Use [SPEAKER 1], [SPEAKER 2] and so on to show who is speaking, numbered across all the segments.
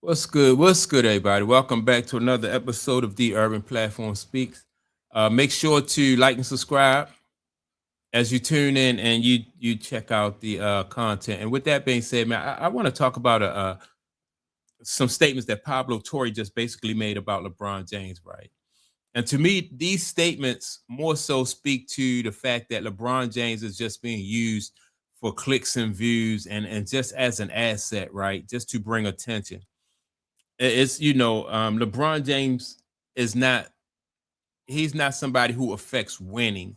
[SPEAKER 1] What's good? What's good, everybody? Welcome back to another episode of The Urban Platform Speaks. Make sure to like and subscribe as you tune in and you check out the content. And with that being said, man, I want to talk about some statements that Pablo Torre just basically made about LeBron James, right? And to me, these statements more so speak to the fact that LeBron James is just being used for clicks and views and just as an asset, right? Just to bring attention. It's LeBron James is not he's not somebody who affects winning,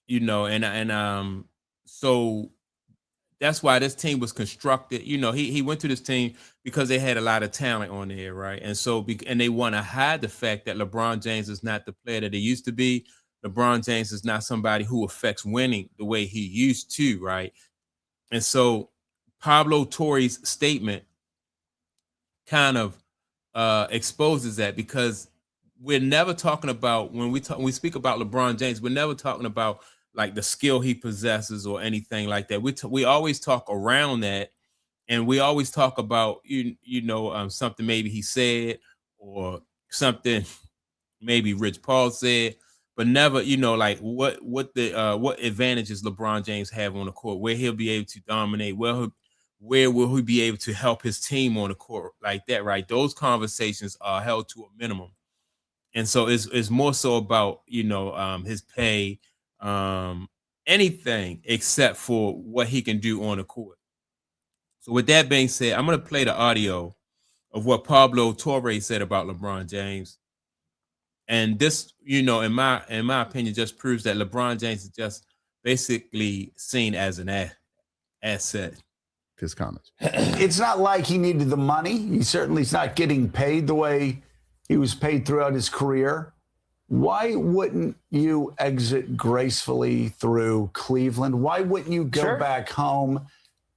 [SPEAKER 1] and so that's why this team was constructed. He went to this team because they had a lot of talent on there, right? And so and they want to hide the fact that LeBron James is not the player that he used to be. LeBron James is not somebody who affects winning the way he used to, right? And so Pablo Torre's statement kind of exposes that, because we're never talking about, when we speak about LeBron James, we're never talking about like the skill he possesses or anything like that. We always talk around that, and we always talk about something maybe he said, or something maybe Rich Paul said, but never like what advantages LeBron James have on the court, where he'll be able to dominate, where will he be able to help his team on the court like that, right? Those conversations are held to a minimum. And so it's more so about, his pay, anything except for what he can do on the court. So with that being said, I'm going to play the audio of what Pablo Torre said about LeBron James. And this, in my opinion, just proves that LeBron James is just basically seen as an asset.
[SPEAKER 2] His comments.
[SPEAKER 3] It's not like he needed the money. He certainly is not getting paid the way he was paid throughout his career. Why wouldn't you exit gracefully through Cleveland? Why wouldn't you go back home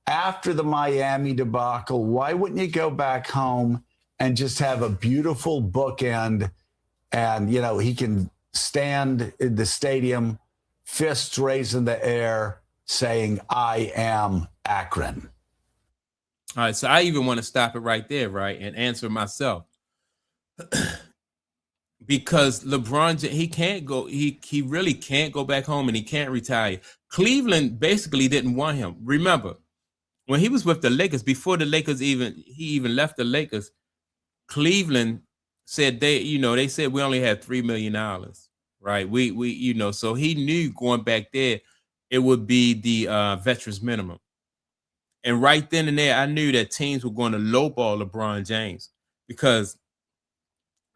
[SPEAKER 3] after the Miami debacle? Why wouldn't you go back home and just have a beautiful bookend? And, he can stand in the stadium, fists raised in the air, saying, "I am Akron."
[SPEAKER 1] All right, so I even want to stop it right there, right, and answer myself. Because LeBron, he can't go, he really can't go back home, and he can't retire. Cleveland basically didn't want him. Remember, when he was with the Lakers, before the Lakers he left the Lakers, Cleveland said they said we only had $3 million, right? We so he knew going back there it would be the veterans minimum. And right then and there, I knew that teams were going to lowball LeBron James, because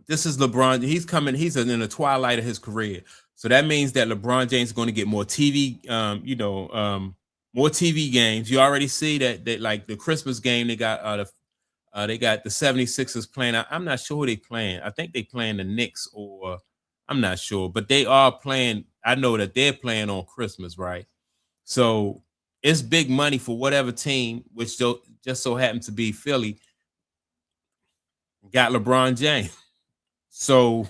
[SPEAKER 1] this is LeBron. He's in the twilight of his career. So that means that LeBron James is going to get more TV, more TV games. You already see that like the Christmas game, they got the 76ers playing. I'm not sure who they playing. I think they playing the Knicks, or I'm not sure, but they are playing. I know that they're playing on Christmas, right? So it's big money for whatever team, which just so happens to be Philly, got LeBron James. So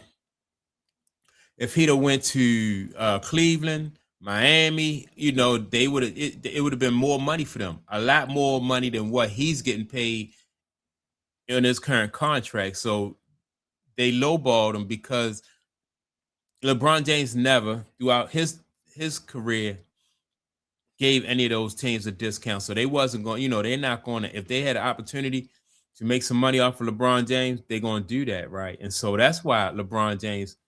[SPEAKER 1] if he'd have went to Cleveland, Miami, they would have it would have been more money for them, a lot more money than what he's getting paid in his current contract. So they lowballed him, because LeBron James never throughout his career gave any of those teams a discount. So they wasn't going, they're not going to, if they had an opportunity to make some money off of LeBron James, they're going to do that, right? And so that's why LeBron James,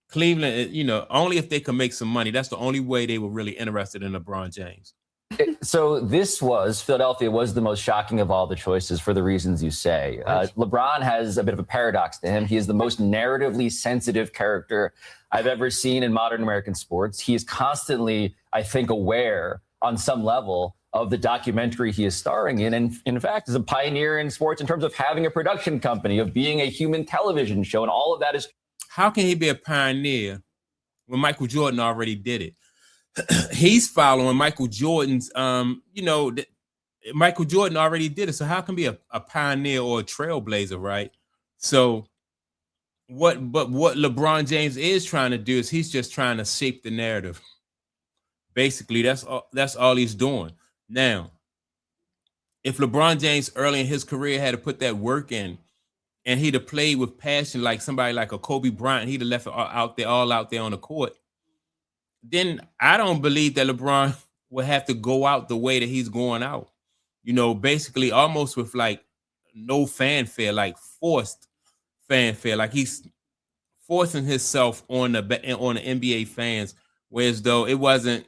[SPEAKER 1] Cleveland, only if they can make some money. That's the only way they were really interested in LeBron James.
[SPEAKER 4] So Philadelphia was the most shocking of all the choices for the reasons you say. LeBron has a bit of a paradox to him. He is the most narratively sensitive character I've ever seen in modern American sports. He is constantly, I think, aware on some level of the documentary he is starring in. And in fact, is a pioneer in sports in terms of having a production company, of being a human television show. And all of that is.
[SPEAKER 1] How can he be a pioneer when Michael Jordan already did it? He's following Michael Jordan's, Michael Jordan already did it. So how can he be a pioneer or a trailblazer, right? So what LeBron James is trying to do is he's just trying to shape the narrative. Basically, that's all he's doing. Now, if LeBron James early in his career had to put that work in, and he'd have played with passion like somebody like a Kobe Bryant, he'd have left it all out there on the court, then I don't believe that LeBron would have to go out the way that he's going out. Basically almost with like no fanfare, like forced fanfare, like he's forcing himself on the NBA fans, whereas though it wasn't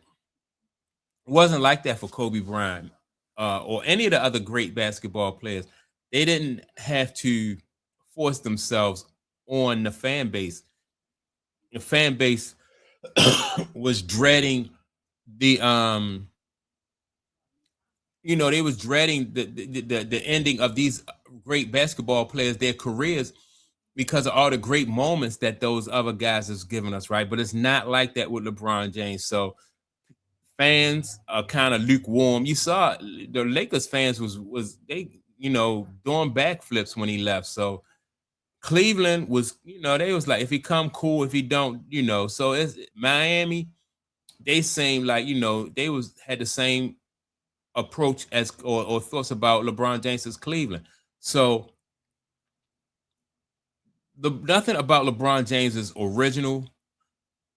[SPEAKER 1] like that for Kobe Bryant or any of the other great basketball players. They didn't have to force themselves on the fan base. The fan base was dreading the they was dreading the ending of these great basketball players, their careers, because of all the great moments that those other guys has given us, right? But it's not like that with LeBron James. So fans are kind of lukewarm. You saw the Lakers fans was they doing backflips when he left. So Cleveland was, they was like, if he come, cool. If he don't, So it's Miami. They seemed like they had the same approach as or thoughts about LeBron James as Cleveland. So nothing about LeBron James is original.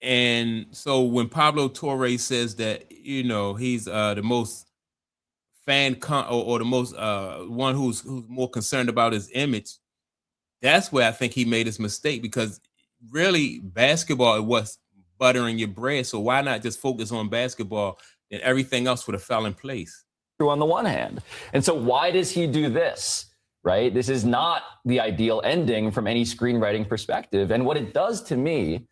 [SPEAKER 1] And so when Pablo Torre says that, he's the most or the most one who's more concerned about his image, that's where I think he made his mistake, because really basketball was buttering your bread. So why not just focus on basketball, and everything else would have fell in place?
[SPEAKER 4] On the one hand. And so why does he do this? Right? This is not the ideal ending from any screenwriting perspective. And what it does to me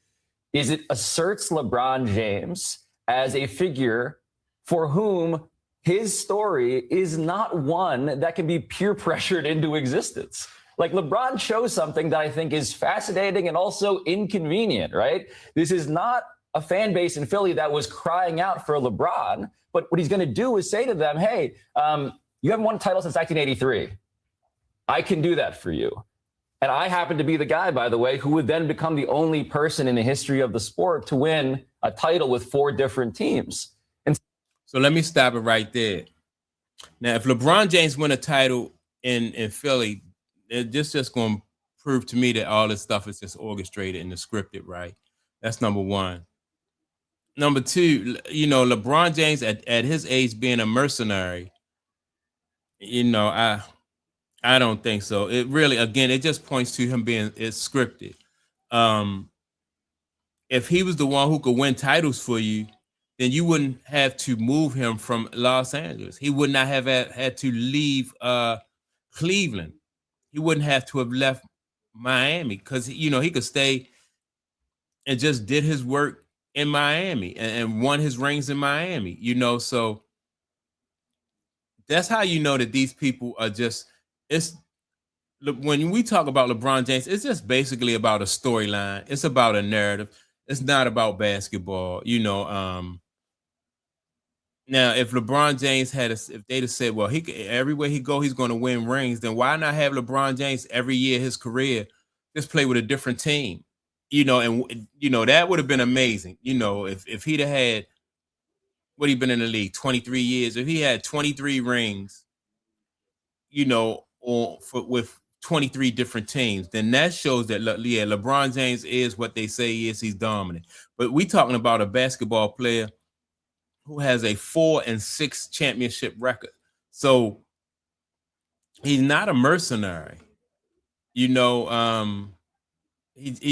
[SPEAKER 4] is it asserts LeBron James as a figure for whom his story is not one that can be peer pressured into existence. Like, LeBron chose something that I think is fascinating and also inconvenient, right? This is not a fan base in Philly that was crying out for LeBron, but what he's going to do is say to them, hey, you haven't won a title since 1983. I can do that for you. And I happen to be the guy, by the way, who would then become the only person in the history of the sport to win a title with 4 different teams. And
[SPEAKER 1] so let me stop it right there. Now, if LeBron James win a title in Philly, this just going to prove to me that all this stuff is just orchestrated and scripted, right? That's number one. Number two, LeBron James at his age being a mercenary, I don't think so. It really, again, it just points to him being scripted. If he was the one who could win titles for you, then you wouldn't have to move him from Los Angeles. He would not have had to leave Cleveland. He wouldn't have to have left Miami, because he could stay and just did his work in Miami and won his rings in Miami. So that's how you know that these people are just. It's when we talk about LeBron James, it's just basically about a storyline. It's about a narrative. It's not about basketball. Now, if LeBron James if they'd have said, well, everywhere he go, he's going to win rings, then why not have LeBron James every year his career just play with a different team? And that would have been amazing. If he'd have had, what he'd been in the league 23 years, if he had 23 rings, with 23 different teams, then that shows that LeBron James is what they say he is. He's dominant. But we talking about a basketball player who has a 4 and 6 championship record. So he's not a mercenary. He's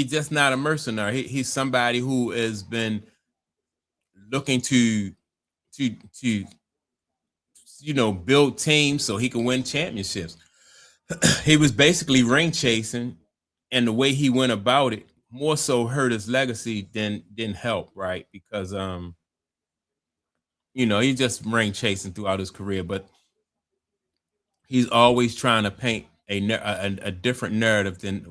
[SPEAKER 1] just not a mercenary. He's somebody who has been looking to build teams so he can win championships. He was basically ring chasing, and the way he went about it more so hurt his legacy than didn't help, right? Because he just ring chasing throughout his career, but he's always trying to paint a different narrative than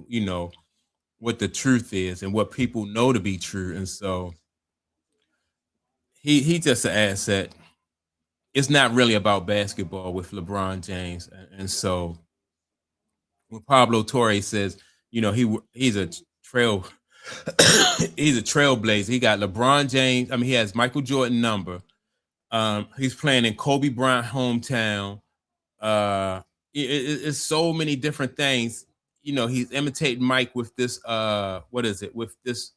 [SPEAKER 1] what the truth is and what people know to be true. And so he's just an asset. It's not really about basketball with LeBron James, and so when Pablo Torre says, he's a trailblazer. He got LeBron James. I mean, he has Michael Jordan number. He's playing in Kobe Bryant hometown. It's so many different things. You know, he's imitating Mike with this what is it, with this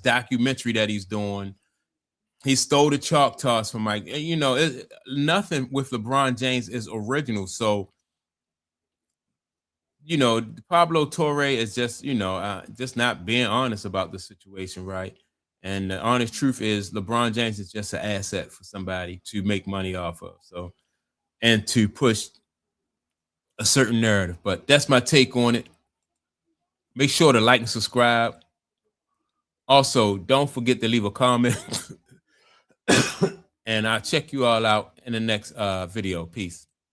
[SPEAKER 1] documentary that he's doing. He stole the Choctaws from Mike. And, you know, nothing with LeBron James is original. So, you know, Pablo Torre is just, you know, just not being honest about the situation, right? And the honest truth is LeBron James is just an asset for somebody to make money off of. So, and to push a certain narrative. But that's my take on it. Make sure to like and subscribe. Also, don't forget to leave a comment. And I'll check you all out in the next video. Peace.